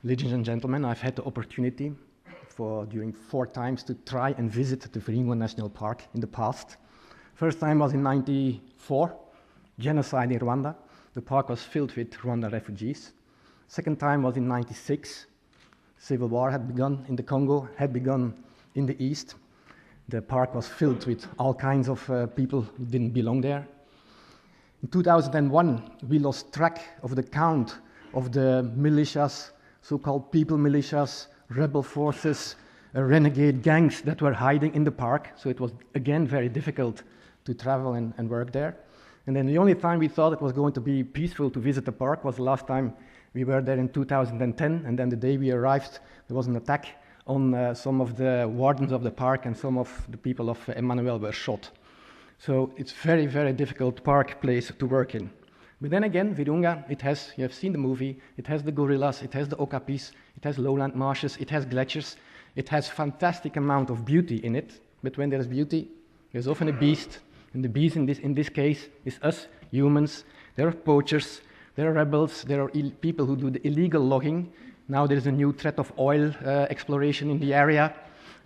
Ladies and gentlemen, I've had the opportunity during 4 times to try and visit the Virunga National Park in the past. First time was in '94, genocide in Rwanda. The park was filled with Rwandan refugees. Second time was in '96. Civil war had begun in the Congo, had begun in the east. The park was filled with all kinds of people who didn't belong there. In 2001, we lost track of the count of the militias, so-called people militias, rebel forces, renegade gangs that were hiding in the park. So it was, again, very difficult to travel and work there. And then the only time we thought it was going to be peaceful to visit the park was the last time we were there in 2010. And then the day we arrived, there was an attack on some of the wardens of the park, and some of the people of Emmanuel were shot. So it's very, very difficult park place to work in. But then again, Virunga, you have seen the movie, it has the gorillas, it has the okapis, it has lowland marshes, it has glaciers, it has fantastic amount of beauty in it. But when there's beauty, there's often a beast, and the beast in this case is us, humans. There are poachers, there are rebels, there are people who do the illegal logging. Now there's a new threat of oil exploration in the area.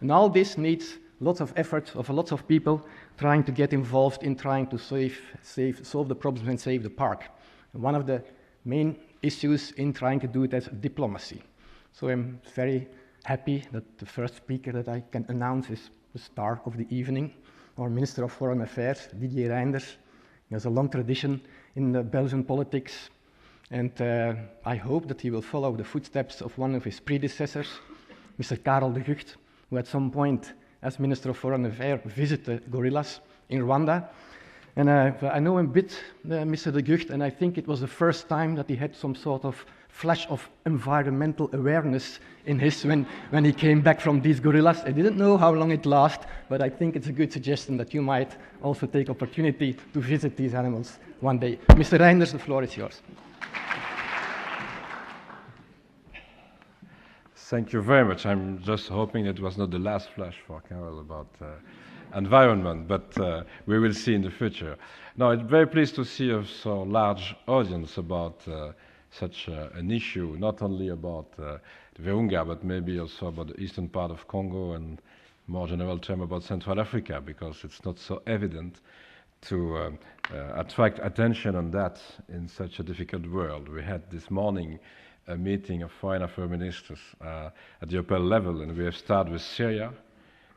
And all this needs lots of effort of lots of people trying to get involved in trying to solve the problems and save the park. And one of the main issues in trying to do it is diplomacy. So I'm very happy that the first speaker that I can announce is the star of the evening, our Minister of Foreign Affairs, Didier Reynders. He has a long tradition in Belgian politics, and I hope that he will follow the footsteps of one of his predecessors, Mr. Karel de Gucht, who at some point as Minister of Foreign Affairs, visit the gorillas in Rwanda. And I know him a bit, Mr. de Gucht, and I think it was the first time that he had some sort of flash of environmental awareness in when he came back from these gorillas. I didn't know how long it lasts, but I think it's a good suggestion that you might also take opportunity to visit these animals one day. Mr. Reynders, the floor is yours. Thank you very much. I'm just hoping it was not the last flash for Carol about environment, but we will see in the future. No, I'm very pleased to see a so large audience about such an issue, not only about Virunga, but maybe also about the eastern part of Congo and more general term about Central Africa, because it's not so evident to attract attention on that in such a difficult world. We had this morning a meeting of foreign affairs ministers at the upper level, and we have started with Syria.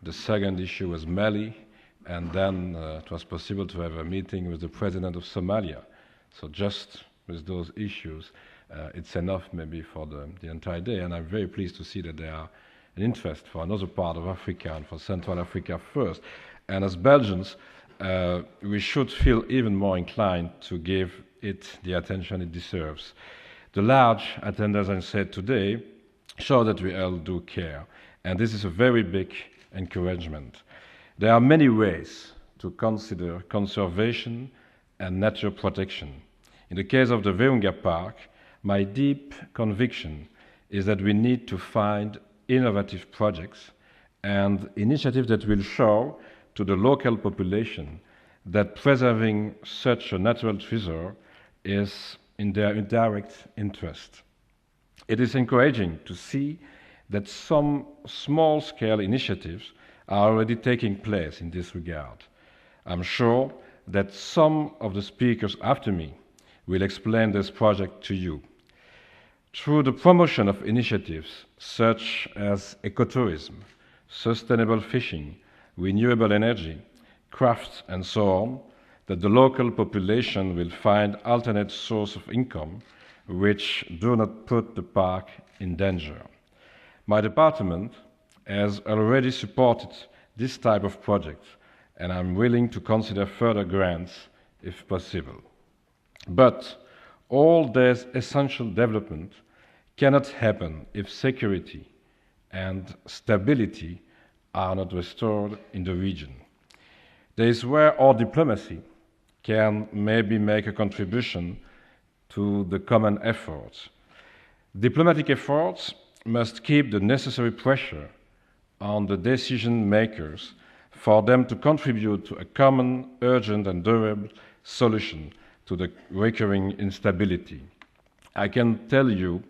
The second issue was Mali, and then it was possible to have a meeting with the president of Somalia. So just with those issues, it's enough maybe for the entire day, and I'm very pleased to see that there are an interest for another part of Africa and for Central Africa first. And as Belgians, we should feel even more inclined to give it the attention it deserves. The large attendance, I said today, show that we all do care, and this is a very big encouragement. There are many ways to consider conservation and nature protection. In the case of the Virunga Park, my deep conviction is that we need to find innovative projects and initiatives that will show to the local population that preserving such a natural treasure is in their direct interest. It is encouraging to see that some small-scale initiatives are already taking place in this regard. I'm sure that some of the speakers after me will explain this project to you. Through the promotion of initiatives such as ecotourism, sustainable fishing, renewable energy, crafts, and so on, that the local population will find alternate sources of income which do not put the park in danger. My department has already supported this type of project, and I'm willing to consider further grants if possible. But all this essential development cannot happen if security and stability are not restored in the region. There is where our diplomacy can maybe make a contribution to the common efforts. Diplomatic efforts must keep the necessary pressure on the decision makers for them to contribute to a common, urgent, and durable solution to the recurring instability. I can tell you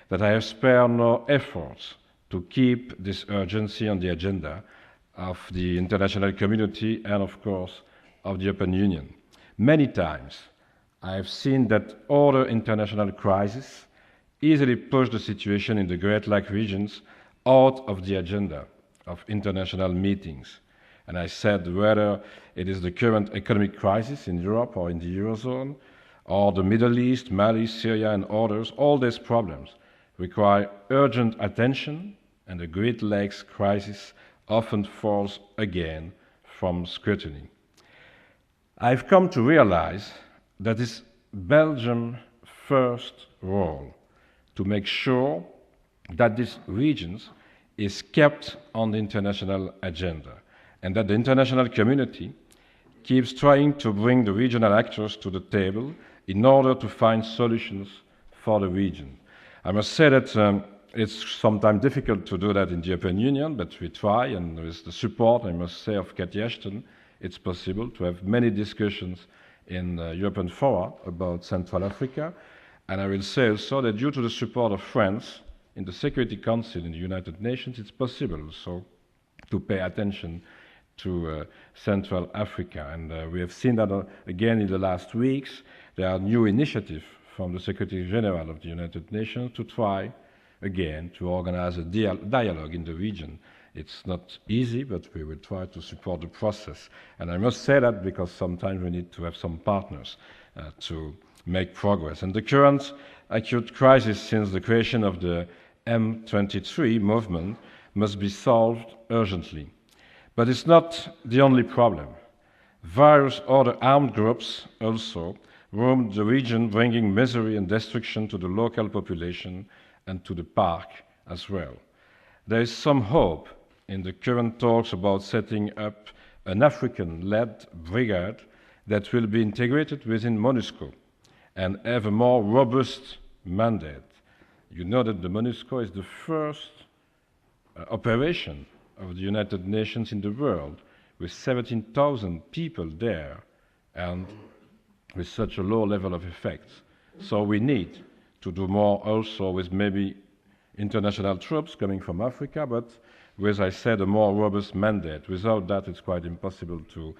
that I have spared no efforts to keep this urgency on the agenda of the international community and, of course, of the European Union. Many times, I have seen that other international crises easily push the situation in the Great Lakes regions out of the agenda of international meetings. And I said whether it is the current economic crisis in Europe or in the Eurozone, or the Middle East, Mali, Syria, and others, all these problems require urgent attention, and the Great Lakes crisis often falls again from scrutiny. I've come to realize that it's Belgium's first role to make sure that these regions is kept on the international agenda, and that the international community keeps trying to bring the regional actors to the table in order to find solutions for the region. I must say that it's sometimes difficult to do that in the European Union, but we try, and with the support, I must say, of Cathy Ashton, it's possible to have many discussions in European fora about Central Africa. And I will say also that due to the support of France in the Security Council in the United Nations, it's possible also to pay attention to Central Africa. And we have seen that again in the last weeks. There are new initiatives from the Secretary General of the United Nations to try again to organize a dialogue in the region. It's not easy, but we will try to support the process. And I must say that because sometimes we need to have some partners to make progress. And the current acute crisis since the creation of the M23 movement must be solved urgently. But it's not the only problem. Various other armed groups also roam the region, bringing misery and destruction to the local population and to the park as well. There is some hope in the current talks about setting up an African-led brigade that will be integrated within MONUSCO and have a more robust mandate. You know that the MONUSCO is the first operation of the United Nations in the world, with 17,000 people there and with such a low level of effects. So we need to do more also with maybe international troops coming from Africa, but with, I said, a more robust mandate. Without that, it's quite impossible to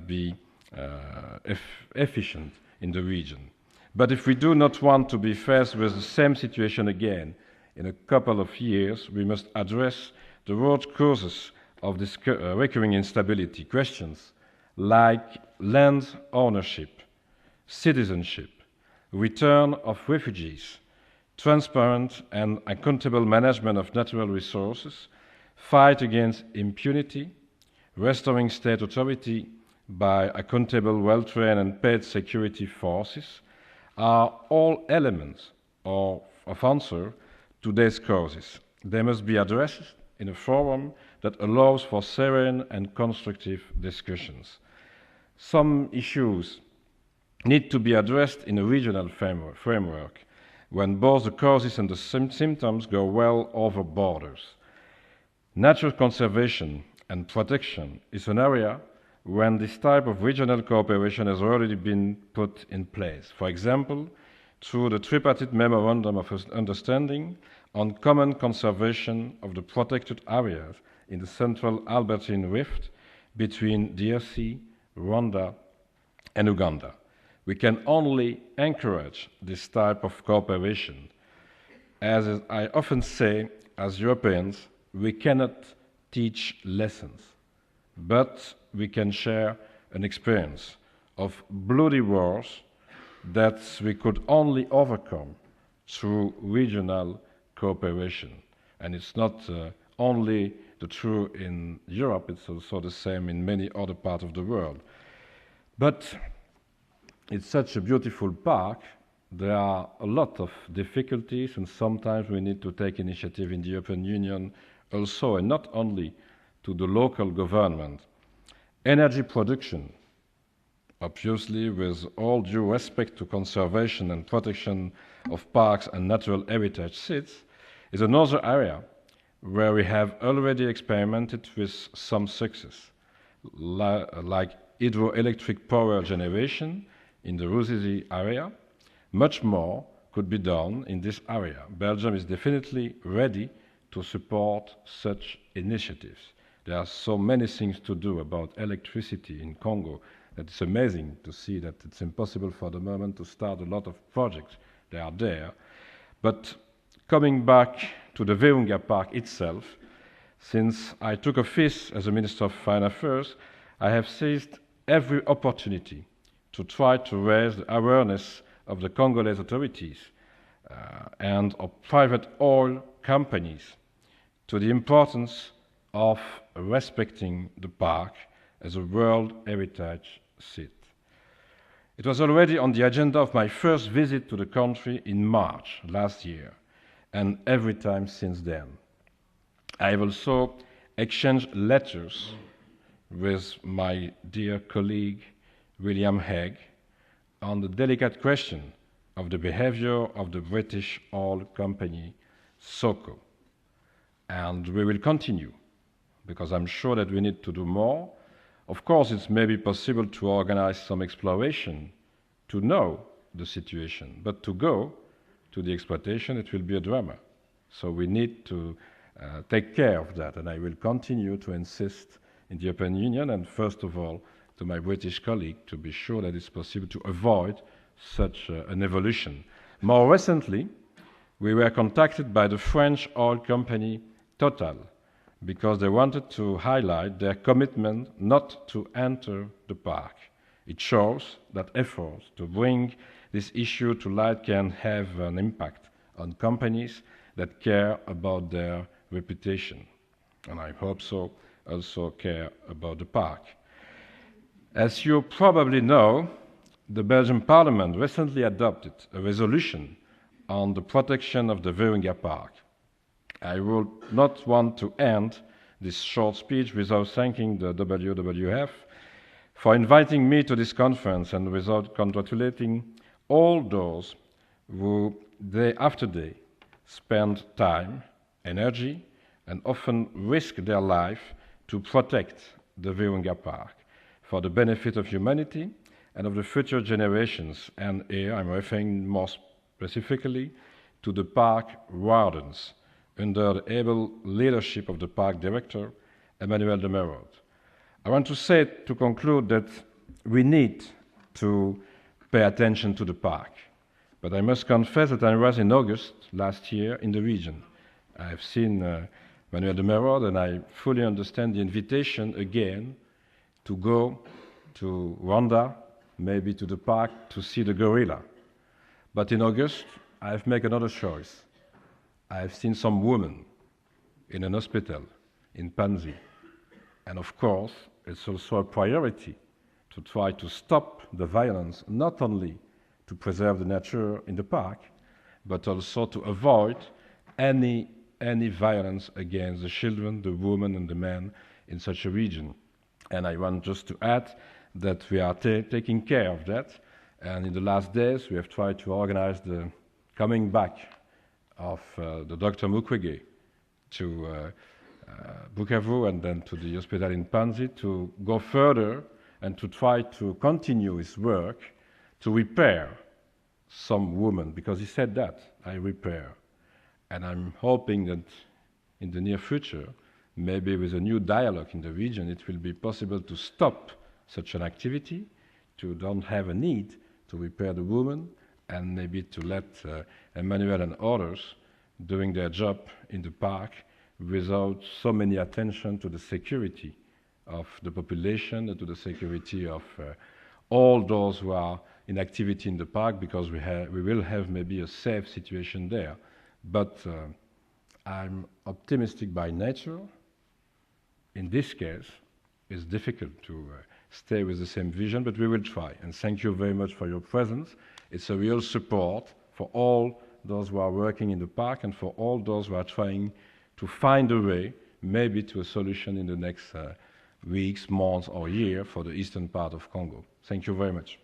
be efficient in the region. But if we do not want to be faced with the same situation again in a couple of years, we must address the root causes of this recurring instability. Questions like land ownership, citizenship, return of refugees, transparent and accountable management of natural resources, fight against impunity, restoring state authority by accountable, well-trained and paid security forces, are all elements of answer to these causes. They must be addressed in a forum that allows for serene and constructive discussions. Some issues need to be addressed in a regional framework when both the causes and the symptoms go well over borders. Natural conservation and protection is an area when this type of regional cooperation has already been put in place. For example, through the tripartite memorandum of understanding on common conservation of the protected areas in the central Albertine Rift between DRC, Rwanda, and Uganda. We can only encourage this type of cooperation. As I often say, as Europeans, we cannot teach lessons, but we can share an experience of bloody wars that we could only overcome through regional cooperation. And it's not only the true in Europe, it's also the same in many other parts of the world. But it's such a beautiful park, there are a lot of difficulties, and sometimes we need to take initiative in the European Union also, and not only to the local government. Energy production, obviously with all due respect to conservation and protection of parks and natural heritage sites, is another area where we have already experimented with some success, like hydroelectric power generation in the Ruzizi area, much more could be done in this area. Belgium is definitely ready to support such initiatives. There are so many things to do about electricity in Congo that it's amazing to see that it's impossible for the moment to start a lot of projects. They are there. But coming back to the Virunga Park itself, since I took office as a Minister of Foreign Affairs, I have seized every opportunity to try to raise the awareness of the Congolese authorities and of private oil companies to the importance of respecting the park as a World Heritage Site. It was already on the agenda of my first visit to the country in March last year, and every time since then. I have also exchanged letters with my dear colleague William Hague on the delicate question of the behavior of the British oil company SOCO. And we will continue, because I'm sure that we need to do more. Of course, it's maybe possible to organize some exploration to know the situation, but to go to the exploitation, it will be a drama. So we need to take care of that, and I will continue to insist in the European Union, and first of all, to my British colleague, to be sure that it's possible to avoid such an evolution. More recently, we were contacted by the French oil company Total, because they wanted to highlight their commitment not to enter the park. It shows that efforts to bring this issue to light can have an impact on companies that care about their reputation, and I hope so also care about the park. As you probably know, the Belgian Parliament recently adopted a resolution on the protection of the Virunga Park. I would not want to end this short speech without thanking the WWF for inviting me to this conference and without congratulating all those who, day after day, spend time, energy, and often risk their life to protect the Virunga Park for the benefit of humanity and of the future generations. And here I'm referring more specifically to the park wardens under the able leadership of the park director, Emmanuel de Merode. I want to say, to conclude, that we need to pay attention to the park. But I must confess that I was in August last year in the region. I have seen Emmanuel de Merode, and I fully understand the invitation again to go to Rwanda, maybe to the park, to see the gorilla. But in August, I have made another choice. I have seen some women in an hospital in Panzi. And of course, it's also a priority to try to stop the violence, not only to preserve the nature in the park, but also to avoid any violence against the children, the women, and the men in such a region. And I want just to add that we are taking care of that. And in the last days, we have tried to organize the coming back of the Dr. Mukwege to Bukavu and then to the hospital in Panzi to go further and to try to continue his work to repair some women, because he said that, I repair. And I'm hoping that in the near future, maybe with a new dialogue in the region, it will be possible to stop such an activity, to don't have a need to repair the woman, and maybe to let Emmanuel and others doing their job in the park without so many attention to the security of the population and to the security of all those who are in activity in the park, because we will have maybe a safe situation there. But I'm optimistic by nature. In this case, it's difficult to stay with the same vision, but we will try. And thank you very much for your presence. It's a real support for all those who are working in the park and for all those who are trying to find a way, maybe to a solution in the next weeks, months, or year for the eastern part of Congo. Thank you very much.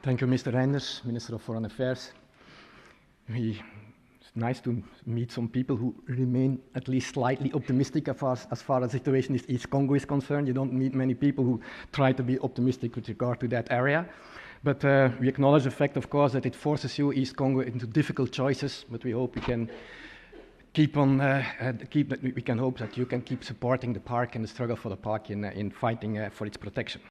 Thank you, Mr. Reynders, Minister of Foreign Affairs. We nice to meet some people who remain at least slightly optimistic as far as the situation in East Congo is concerned. You don't meet many people who try to be optimistic with regard to that area. But we acknowledge the fact, of course, that it forces you, East Congo, into difficult choices. But we hope we can we can hope that you can keep supporting the park and the struggle for the park in fighting for its protection.